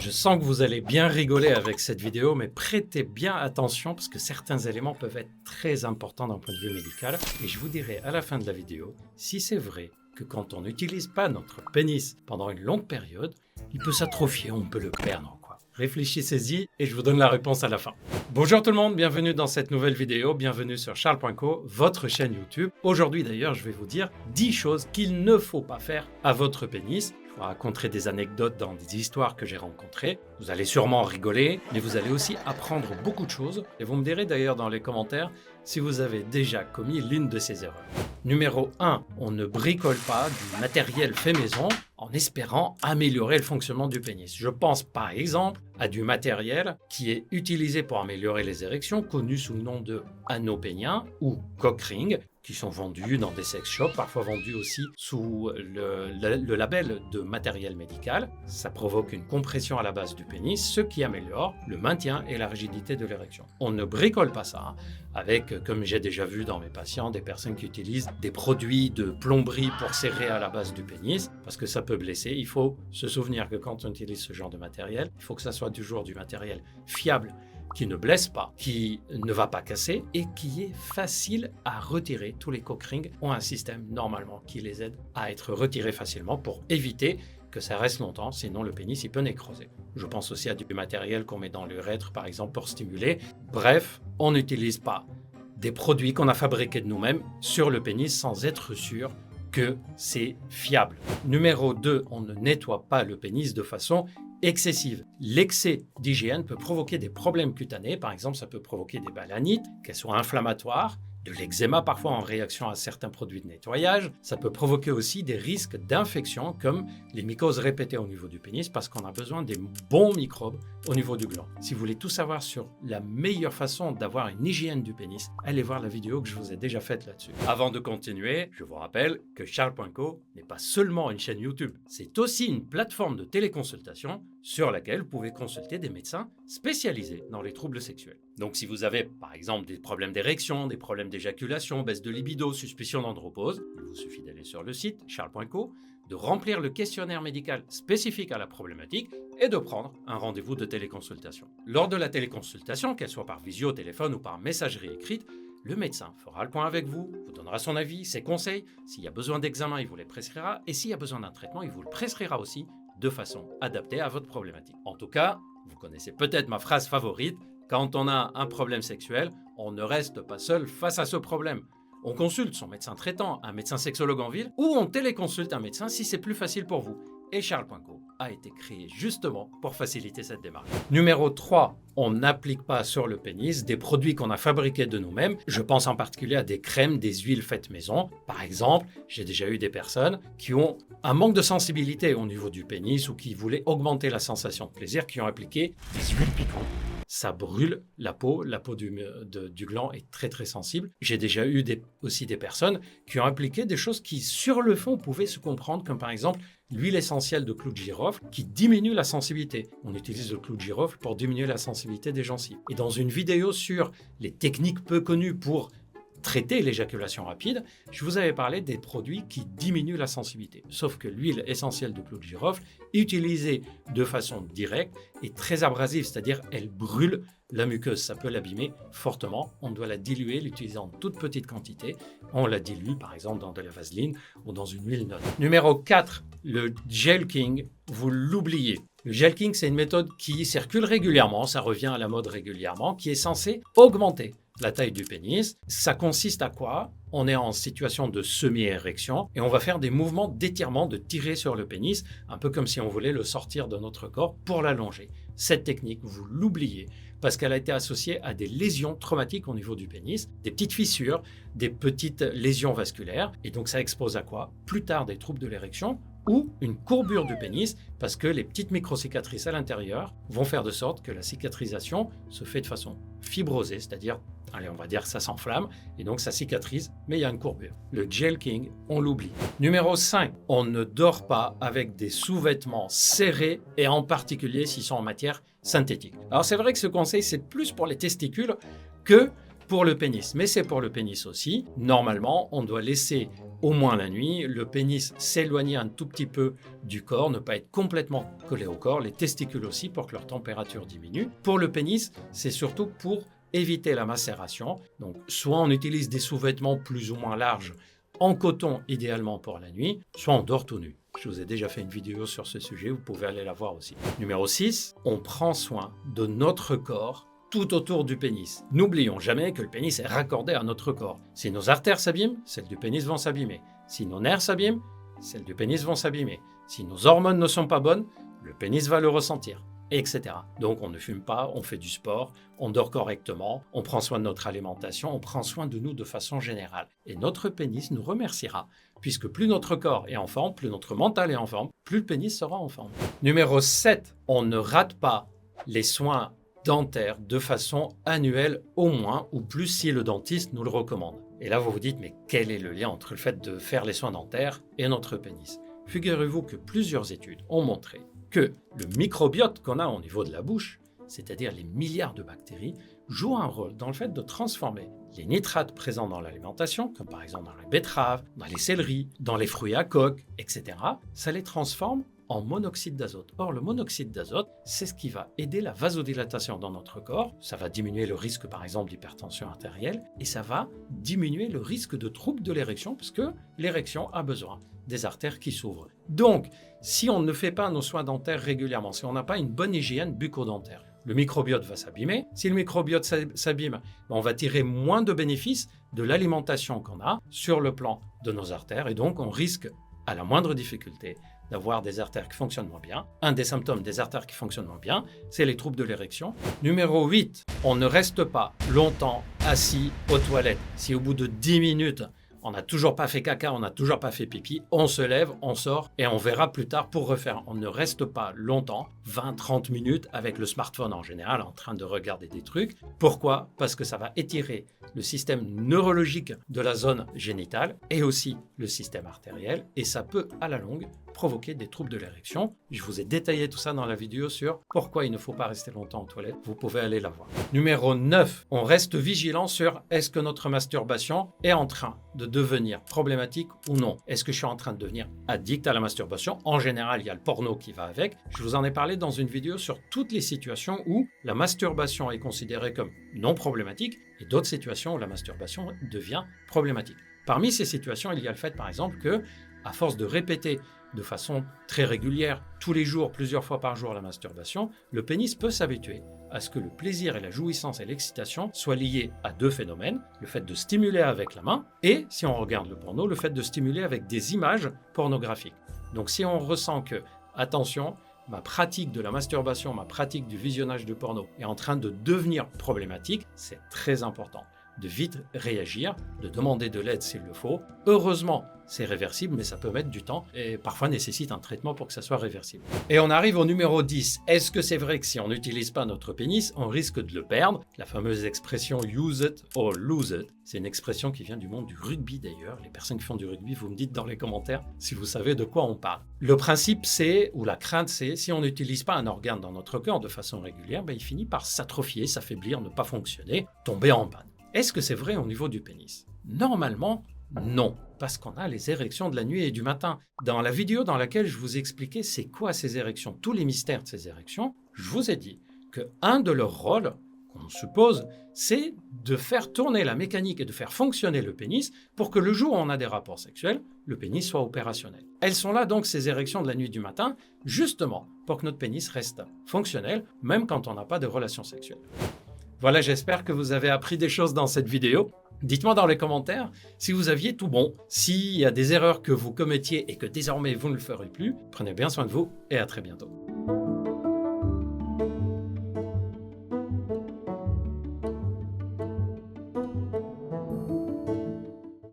Je sens que vous allez bien rigoler avec cette vidéo, mais prêtez bien attention parce que certains éléments peuvent être très importants d'un point de vue médical. Et je vous dirai à la fin de la vidéo si c'est vrai que quand on n'utilise pas notre pénis pendant une longue période, il peut s'atrophier, on peut le perdre, quoi. Réfléchissez-y et je vous donne la réponse à la fin. Bonjour tout le monde, bienvenue dans cette nouvelle vidéo, bienvenue sur Charles.co, votre chaîne YouTube. Aujourd'hui d'ailleurs, je vais vous dire 10 choses qu'il ne faut pas faire à votre pénis. Je vous raconterai des anecdotes dans des histoires que j'ai rencontrées. Vous allez sûrement rigoler, mais vous allez aussi apprendre beaucoup de choses. Et vous me direz d'ailleurs dans les commentaires si vous avez déjà commis l'une de ces erreurs. Numéro 1, on ne bricole pas du matériel fait maison en espérant améliorer le fonctionnement du pénis. Je pense par exemple à du matériel qui est utilisé pour améliorer les érections, connu sous le nom de anneau pénien ou cock ring, qui sont vendus dans des sex shops, parfois vendus aussi sous le label de matériel médical. Ça provoque une compression à la base du pénis, ce qui améliore le maintien et la rigidité de l'érection. On ne bricole pas ça avec, comme j'ai déjà vu dans mes patients, des personnes qui utilisent des produits de plomberie pour serrer à la base du pénis, parce que ça peut blesser. Il faut se souvenir que quand on utilise ce genre de matériel, il faut que ça soit toujours du matériel fiable, qui ne blesse pas, qui ne va pas casser et qui est facile à retirer. Tous les cock rings ont un système normalement qui les aide à être retirés facilement pour éviter que ça reste longtemps, sinon le pénis il peut nécroser. Je pense aussi à du matériel qu'on met dans l'urètre par exemple pour stimuler. Bref, on n'utilise pas des produits qu'on a fabriqués de nous-mêmes sur le pénis sans être sûr que c'est fiable. Numéro 2, on ne nettoie pas le pénis de façon excessive. L'excès d'hygiène peut provoquer des problèmes cutanés. Par exemple, ça peut provoquer des balanites, qu'elles soient inflammatoires, de l'eczéma parfois en réaction à certains produits de nettoyage. Ça peut provoquer aussi des risques d'infection comme les mycoses répétées au niveau du pénis parce qu'on a besoin des bons microbes au niveau du gland. Si vous voulez tout savoir sur la meilleure façon d'avoir une hygiène du pénis, allez voir la vidéo que je vous ai déjà faite là-dessus. Avant de continuer, je vous rappelle que Charles.co n'est pas seulement une chaîne YouTube, c'est aussi une plateforme de téléconsultation sur laquelle vous pouvez consulter des médecins spécialisés dans les troubles sexuels. Donc si vous avez par exemple des problèmes d'érection, des problèmes d'éjaculation, baisse de libido, suspicion d'andropause, il vous suffit d'aller sur le site charles.co, de remplir le questionnaire médical spécifique à la problématique et de prendre un rendez-vous de téléconsultation. Lors de la téléconsultation, qu'elle soit par visio, téléphone ou par messagerie écrite, le médecin fera le point avec vous, vous donnera son avis, ses conseils. S'il y a besoin d'examen, il vous les prescrira et s'il y a besoin d'un traitement, il vous le prescrira aussi de façon adaptée à votre problématique. En tout cas, vous connaissez peut-être ma phrase favorite, quand on a un problème sexuel, on ne reste pas seul face à ce problème. On consulte son médecin traitant, un médecin sexologue en ville, ou on téléconsulte un médecin si c'est plus facile pour vous. Et Charles.co a été créé justement pour faciliter cette démarche. Numéro 3, on n'applique pas sur le pénis des produits qu'on a fabriqués de nous-mêmes. Je pense en particulier à des crèmes, des huiles faites maison. Par exemple, j'ai déjà eu des personnes qui ont un manque de sensibilité au niveau du pénis ou qui voulaient augmenter la sensation de plaisir, qui ont appliqué des huiles piquantes. Ça brûle la peau du gland est très très sensible. J'ai déjà eu aussi des personnes qui ont appliqué des choses qui sur le fond pouvaient se comprendre, comme par exemple l'huile essentielle de clou de girofle qui diminue la sensibilité. On utilise le clou de girofle pour diminuer la sensibilité des gencives. Et dans une vidéo sur les techniques peu connues pour traiter l'éjaculation rapide, je vous avais parlé des produits qui diminuent la sensibilité. Sauf que l'huile essentielle de clou de girofle, utilisée de façon directe, est très abrasive, c'est-à-dire elle brûle la muqueuse, ça peut l'abîmer fortement. On doit la diluer, l'utiliser en toute petite quantité. On la dilue par exemple dans de la vaseline ou dans une huile neutre. Numéro 4, le gel king, vous l'oubliez. Le gel king, c'est une méthode qui circule régulièrement, ça revient à la mode régulièrement, qui est censée augmenter la taille du pénis. Ça consiste à quoi? On est en situation de semi-érection et on va faire des mouvements d'étirement, de tirer sur le pénis, un peu comme si on voulait le sortir de notre corps pour l'allonger. Cette technique, vous l'oubliez parce qu'elle a été associée à des lésions traumatiques au niveau du pénis, des petites fissures, des petites lésions vasculaires. Et donc ça expose à quoi? Plus tard des troubles de l'érection ou une courbure du pénis parce que les petites micro-cicatrices à l'intérieur vont faire de sorte que la cicatrisation se fait de façon fibrosée, c'est-à-dire, allez, on va dire que ça s'enflamme et donc ça cicatrise, mais il y a une courbure. Le gel king, on l'oublie. Numéro 5, on ne dort pas avec des sous-vêtements serrés et en particulier s'ils sont en matière synthétique. Alors c'est vrai que ce conseil, c'est plus pour les testicules que pour le pénis, mais c'est pour le pénis aussi. Normalement, on doit laisser au moins la nuit, le pénis s'éloigner un tout petit peu du corps, ne pas être complètement collé au corps, les testicules aussi pour que leur température diminue. Pour le pénis, c'est surtout pour éviter la macération. Donc, soit on utilise des sous-vêtements plus ou moins larges en coton idéalement pour la nuit, soit on dort tout nu. Je vous ai déjà fait une vidéo sur ce sujet, vous pouvez aller la voir aussi. Numéro 6, on prend soin de notre corps tout autour du pénis. N'oublions jamais que le pénis est raccordé à notre corps. Si nos artères s'abîment, celles du pénis vont s'abîmer. Si nos nerfs s'abîment, celles du pénis vont s'abîmer. Si nos hormones ne sont pas bonnes, le pénis va le ressentir, etc. Donc on ne fume pas, on fait du sport, on dort correctement, on prend soin de notre alimentation, on prend soin de nous de façon générale. Et notre pénis nous remerciera, puisque plus notre corps est en forme, plus notre mental est en forme, plus le pénis sera en forme. Numéro 7, on ne rate pas les soins dentaires de façon annuelle au moins, ou plus si le dentiste nous le recommande. Et là vous vous dites, mais quel est le lien entre le fait de faire les soins dentaires et notre pénis? Figurez-vous que plusieurs études ont montré que le microbiote qu'on a au niveau de la bouche, c'est-à-dire les milliards de bactéries, joue un rôle dans le fait de transformer les nitrates présents dans l'alimentation, comme par exemple dans les betteraves, dans les céleris, dans les fruits à coque, etc. Ça les transforme en monoxyde d'azote. Or, le monoxyde d'azote, c'est ce qui va aider la vasodilatation dans notre corps. Ça va diminuer le risque, par exemple, d'hypertension artérielle et ça va diminuer le risque de troubles de l'érection parce que l'érection a besoin des artères qui s'ouvrent. Donc, si on ne fait pas nos soins dentaires régulièrement, si on n'a pas une bonne hygiène bucco-dentaire, le microbiote va s'abîmer. Si le microbiote s'abîme, on va tirer moins de bénéfices de l'alimentation qu'on a sur le plan de nos artères et donc on risque, à la moindre difficulté, d'avoir des artères qui fonctionnent moins bien. Un des symptômes des artères qui fonctionnent moins bien, c'est les troubles de l'érection. Numéro 8, on ne reste pas longtemps assis aux toilettes. Si au bout de 10 minutes, on n'a toujours pas fait caca, on n'a toujours pas fait pipi, on se lève, on sort et on verra plus tard pour refaire. On ne reste pas longtemps, 20-30 minutes avec le smartphone en général, en train de regarder des trucs. Pourquoi? Parce que ça va étirer le système neurologique de la zone génitale et aussi le système artériel et ça peut à la longue provoquer des troubles de l'érection. Je vous ai détaillé tout ça dans la vidéo sur pourquoi il ne faut pas rester longtemps aux toilettes. Vous pouvez aller la voir. Numéro 9, on reste vigilant sur est-ce que notre masturbation est en train de devenir problématique ou non. Est-ce que je suis en train de devenir addict à la masturbation? En général, il y a le porno qui va avec. Je vous en ai parlé dans une vidéo sur toutes les situations où la masturbation est considérée comme non problématique et d'autres situations où la masturbation devient problématique. Parmi ces situations, il y a le fait par exemple que, à force de répéter de façon très régulière, tous les jours, plusieurs fois par jour la masturbation, le pénis peut s'habituer à ce que le plaisir et la jouissance et l'excitation soient liés à deux phénomènes, le fait de stimuler avec la main et, si on regarde le porno, le fait de stimuler avec des images pornographiques. Donc si on ressent que, attention, ma pratique de la masturbation, ma pratique du visionnage de porno est en train de devenir problématique, c'est très important de vite réagir, de demander de l'aide s'il le faut. Heureusement, c'est réversible, mais ça peut mettre du temps et parfois nécessite un traitement pour que ça soit réversible. Et on arrive au numéro 10. Est-ce que c'est vrai que si on n'utilise pas notre pénis, on risque de le perdre? La fameuse expression « use it or lose it », c'est une expression qui vient du monde du rugby d'ailleurs. Les personnes qui font du rugby, vous me dites dans les commentaires si vous savez de quoi on parle. Le principe c'est, ou la crainte c'est, si on n'utilise pas un organe dans notre corps de façon régulière, il finit par s'atrophier, s'affaiblir, ne pas fonctionner, tomber en panne. Est-ce que c'est vrai au niveau du pénis? Normalement, non, parce qu'on a les érections de la nuit et du matin. Dans la vidéo dans laquelle je vous ai expliqué c'est quoi ces érections, tous les mystères de ces érections, je vous ai dit qu'un de leurs rôles, qu'on suppose, c'est de faire tourner la mécanique et de faire fonctionner le pénis pour que le jour où on a des rapports sexuels, le pénis soit opérationnel. Elles sont là donc ces érections de la nuit et du matin, justement pour que notre pénis reste fonctionnel, même quand on n'a pas de relations sexuelles. Voilà, j'espère que vous avez appris des choses dans cette vidéo. Dites-moi dans les commentaires si vous aviez tout bon, s'il y a des erreurs que vous commettiez et que désormais vous ne le ferez plus. Prenez bien soin de vous et à très bientôt.